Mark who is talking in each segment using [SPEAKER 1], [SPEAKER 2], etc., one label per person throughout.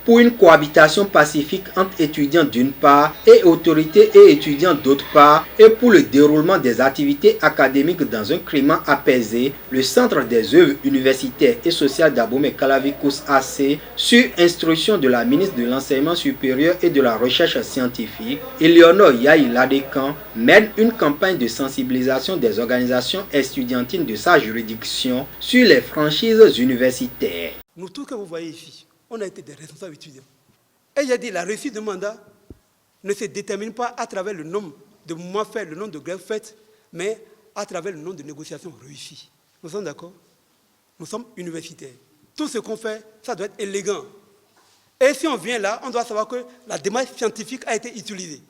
[SPEAKER 1] pour une cohabitation pacifique entre étudiants d'une part et autorités et étudiants d'autre part, et pour le déroulement des activités académiques dans un climat apaisé, le Centre des œuvres universitaires et sociales d'Abomey-Calavi COUS-AC, sur instruction de la ministre de l'Enseignement supérieur et de la Recherche scientifique, Éléonore Yaye Ladecan, mène une campagne de sensibilisation des organisations estudiantines de sa juridiction sur les franchises universitaires.
[SPEAKER 2] Nous tous que vous voyez ici, on a été des responsables étudiants. Et j'ai dit, la réussite de mandat ne se détermine pas à travers le nombre de mois faits, le nombre de grèves faites, mais à travers le nombre de négociations réussies. Nous sommes d'accord? Nous sommes universitaires. Tout ce qu'on fait, ça doit être élégant. Et si on vient là, on doit savoir que la démarche scientifique a été utilisée.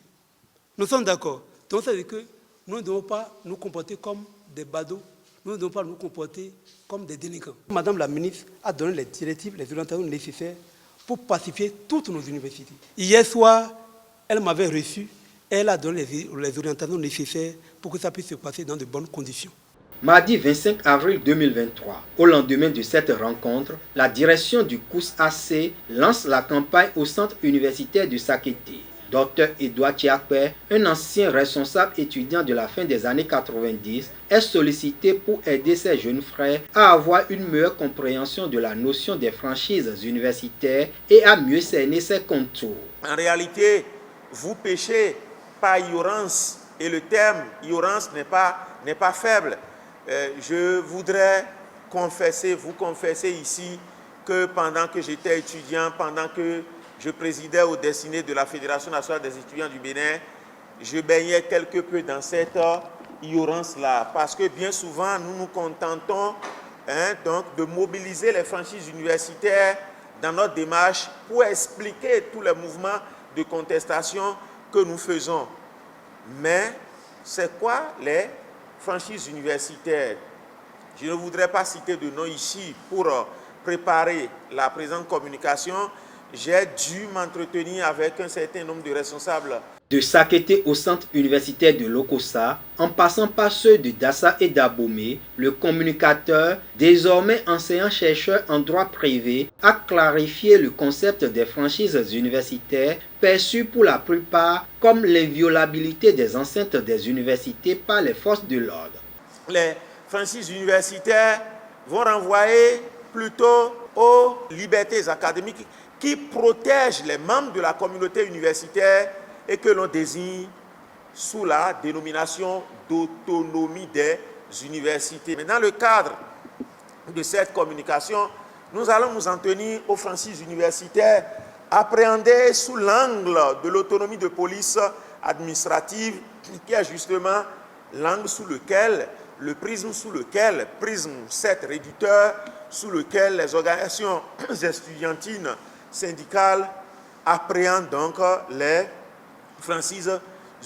[SPEAKER 2] Nous sommes d'accord. Donc ça veut dire que nous ne devons pas nous comporter comme des badauds. Nous ne devons pas nous comporter comme des délinquants. Madame la ministre a donné les directives, les orientations nécessaires pour pacifier toutes nos universités. Hier soir, elle m'avait reçu et elle a donné les orientations nécessaires pour que ça puisse se passer dans de bonnes conditions.
[SPEAKER 1] Mardi 25 avril 2023, au lendemain de cette rencontre, la direction du COUS-AC lance la campagne au centre universitaire de Sakété. Dr Edouard Tchiakpe, un ancien responsable étudiant de la fin des années 90, est sollicité pour aider ses jeunes frères à avoir une meilleure compréhension de la notion des franchises universitaires et à mieux cerner ses contours.
[SPEAKER 3] En réalité, vous péchez par ignorance et le terme ignorance n'est pas faible. Je voudrais vous confesser ici que pendant que j'étais étudiant, pendant que je présidais aux destinées de la Fédération nationale des étudiants du Bénin, je baignais quelque peu dans cette ignorance-là. Parce que bien souvent, nous nous contentons donc de mobiliser les franchises universitaires dans notre démarche pour expliquer tous les mouvements de contestation que nous faisons. Mais c'est quoi les franchises universitaires? Je ne voudrais pas citer de nom ici pour préparer la présente communication. J'ai dû m'entretenir avec un certain nombre de responsables.
[SPEAKER 1] De Sakété au centre universitaire de Lokossa, en passant par ceux de Dassa et d'Abomey, le communicateur, désormais enseignant-chercheur en droit privé, a clarifié le concept des franchises universitaires perçues pour la plupart comme l'inviolabilité des enceintes des universités par les forces de l'ordre.
[SPEAKER 3] Les franchises universitaires vont renvoyer plutôt aux libertés académiques qui protègent les membres de la communauté universitaire et que l'on désigne sous la dénomination d'autonomie des universités. Mais dans le cadre de cette communication, nous allons nous en tenir aux franchises universitaires appréhendées sous l'angle de l'autonomie de police administrative, qui est justement l'angle sous lequel, le prisme sous lequel, prisme certes réducteur, sous lequel les organisations estudiantines syndicales appréhendent donc les franchises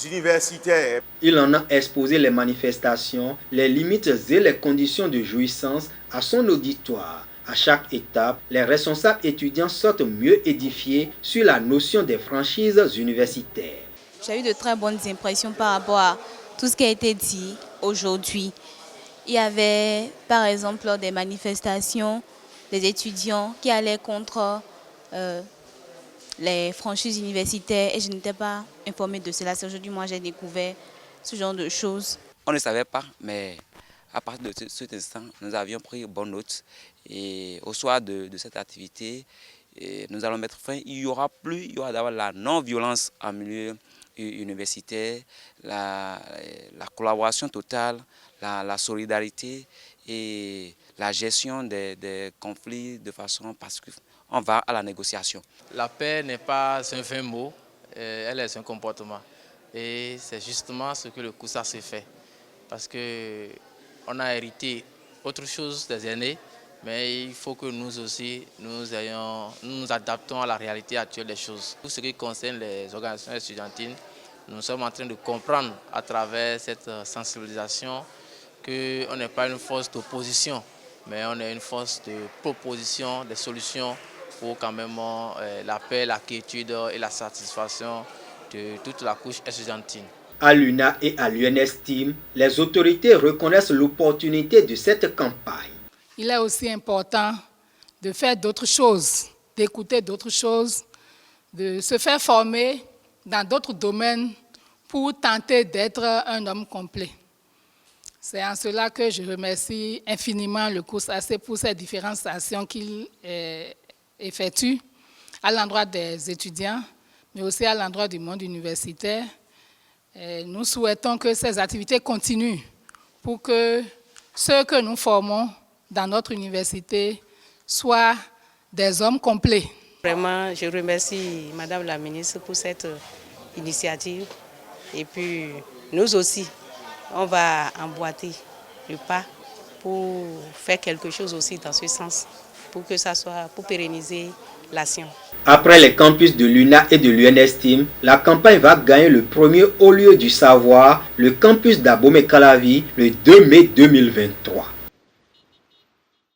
[SPEAKER 3] universitaires.
[SPEAKER 1] Il en a exposé les manifestations, les limites et les conditions de jouissance à son auditoire. À chaque étape, les responsables étudiants sortent mieux édifiés sur la notion des franchises universitaires.
[SPEAKER 4] J'ai eu de très bonnes impressions par rapport à tout ce qui a été dit aujourd'hui. Il y avait par exemple des manifestations des étudiants qui allaient contre les franchises universitaires et je n'étais pas informée de cela. C'est aujourd'hui moi j'ai découvert ce genre de choses.
[SPEAKER 5] On ne savait pas, mais à partir de cet instant, nous avions pris bonne note. Et au soir de cette activité, nous allons mettre fin. Il y aura d'abord la non-violence en milieu universitaire, la collaboration totale, la solidarité et la gestion des conflits de façon pacifique. On va à la négociation.
[SPEAKER 6] La paix n'est pas un vain mot, elle est un comportement. Et c'est justement ce que le COUS-AC fait. Parce qu'on a hérité autre chose des aînés, mais il faut que nous aussi, nous nous adaptons à la réalité actuelle des choses. Tout ce qui concerne les organisations estudiantines, nous sommes en train de comprendre à travers cette sensibilisation qu'on n'est pas une force d'opposition, mais on est une force de proposition, de solutions pour quand même la paix, la quiétude et la satisfaction de toute la couche estudiantine.
[SPEAKER 1] À l'UNA et à l'UNESTIM, les autorités reconnaissent l'opportunité de cette campagne.
[SPEAKER 7] Il est aussi important de faire d'autres choses d'écouter d'autres choses, de se faire former dans d'autres domaines pour tenter d'être un homme complet. C'est en cela que je remercie infiniment le COUSAC pour ces différentes actions qu'il effectue à l'endroit des étudiants, mais aussi à l'endroit du monde universitaire. Nous souhaitons que ces activités continuent pour que ceux que nous formons dans notre université soient des hommes complets.
[SPEAKER 8] Vraiment, je remercie Madame la ministre pour cette initiative. Et puis, nous aussi, on va emboîter le pas pour faire quelque chose aussi dans ce sens, pour que ça soit, pour pérenniser l'action.
[SPEAKER 1] Après les campus de l'UNA et de l'UNESTIM, la campagne va gagner le premier haut lieu du savoir, le campus d'Abomey-Calavi, le 2 mai 2023.